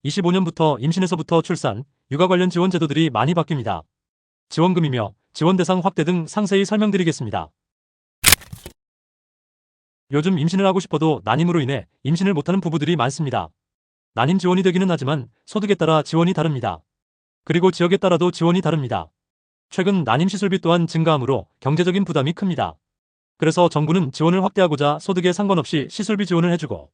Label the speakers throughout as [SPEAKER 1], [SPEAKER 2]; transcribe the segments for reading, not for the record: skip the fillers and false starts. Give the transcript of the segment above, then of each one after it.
[SPEAKER 1] 25년부터 임신에서부터 출산, 육아 관련 지원 제도들이 많이 바뀝니다. 지원금이며 지원 대상 확대 등 상세히 설명드리겠습니다. 요즘 임신을 하고 싶어도 난임으로 인해 임신을 못하는 부부들이 많습니다. 난임 지원이 되기는 하지만 소득에 따라 지원이 다릅니다. 그리고 지역에 따라도 지원이 다릅니다. 최근 난임 시술비 또한 증가하므로 경제적인 부담이 큽니다. 그래서 정부는 지원을 확대하고자 소득에 상관없이 시술비 지원을 해주고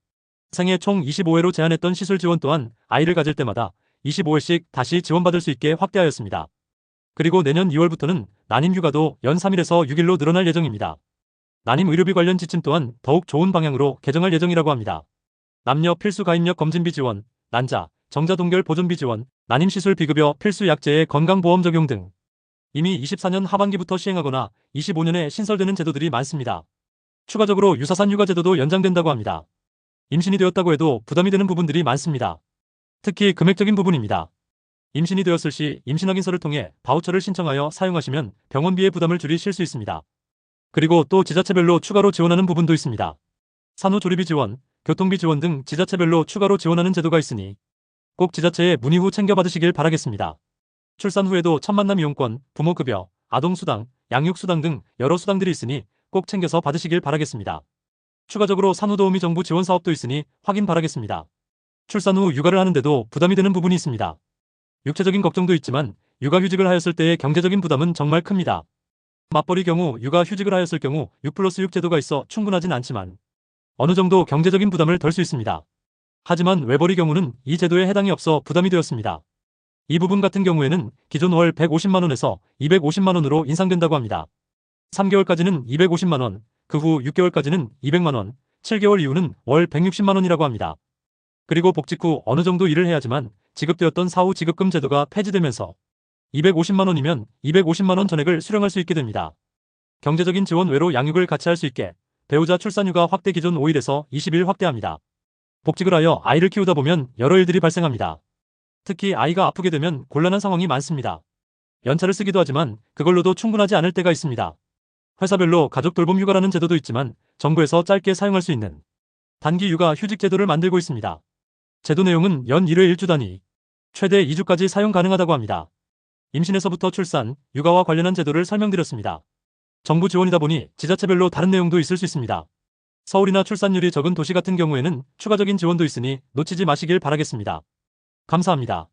[SPEAKER 1] 생애 총 25회로 제한했던 시술 지원 또한 아이를 가질 때마다 25회씩 다시 지원받을 수 있게 확대하였습니다. 그리고 내년 2월부터는 난임 휴가도 연 3일에서 6일로 늘어날 예정입니다. 난임 의료비 관련 지침 또한 더욱 좋은 방향으로 개정할 예정이라고 합니다. 남녀 필수 가입력 검진비 지원, 난자, 정자 동결 보존비 지원, 난임 시술 비급여 필수 약제의 건강보험 적용 등 이미 24년 하반기부터 시행하거나 25년에 신설되는 제도들이 많습니다. 추가적으로 유사산 휴가 제도도 연장된다고 합니다. 임신이 되었다고 해도 부담이 되는 부분들이 많습니다. 특히 금액적인 부분입니다. 임신이 되었을 시 임신 확인서를 통해 바우처를 신청하여 사용하시면 병원비의 부담을 줄이실 수 있습니다. 그리고 또 지자체별로 추가로 지원하는 부분도 있습니다. 산후조리비 지원, 교통비 지원 등 지자체별로 추가로 지원하는 제도가 있으니 꼭 지자체에 문의 후 챙겨받으시길 바라겠습니다. 출산 후에도 첫 만남 이용권, 부모급여, 아동수당, 양육수당 등 여러 수당들이 있으니 꼭 챙겨서 받으시길 바라겠습니다. 추가적으로 산후도우미 정부 지원 사업도 있으니 확인 바라겠습니다. 출산 후 육아를 하는데도 부담이 되는 부분이 있습니다. 육체적인 걱정도 있지만 육아휴직을 하였을 때의 경제적인 부담은 정말 큽니다. 맞벌이 경우 육아휴직을 하였을 경우 6+6 제도가 있어 충분하진 않지만 어느 정도 경제적인 부담을 덜 수 있습니다. 하지만 외벌이 경우는 이 제도에 해당이 없어 부담이 되었습니다. 이 부분 같은 경우에는 기존 월 150만원에서 250만원으로 인상된다고 합니다. 3개월까지는 250만원, 그 후 6개월까지는 200만원, 7개월 이후는 월 160만원이라고 합니다. 그리고 복직 후 어느 정도 일을 해야지만 지급되었던 사후 지급금 제도가 폐지되면서 250만원이면 250만원 전액을 수령할 수 있게 됩니다. 경제적인 지원 외로 양육을 같이 할 수 있게 배우자 출산휴가 확대 기존 5일에서 20일 확대합니다. 복직을 하여 아이를 키우다 보면 여러 일들이 발생합니다. 특히 아이가 아프게 되면 곤란한 상황이 많습니다. 연차를 쓰기도 하지만 그걸로도 충분하지 않을 때가 있습니다. 회사별로 가족 돌봄 휴가라는 제도도 있지만 정부에서 짧게 사용할 수 있는 단기 육아 휴직 제도를 만들고 있습니다. 제도 내용은 연 1회 1주 단위, 최대 2주까지 사용 가능하다고 합니다. 임신에서부터 출산, 육아와 관련한 제도를 설명드렸습니다. 정부 지원이다 보니 지자체별로 다른 내용도 있을 수 있습니다. 서울이나 출산율이 적은 도시 같은 경우에는 추가적인 지원도 있으니 놓치지 마시길 바라겠습니다. 감사합니다.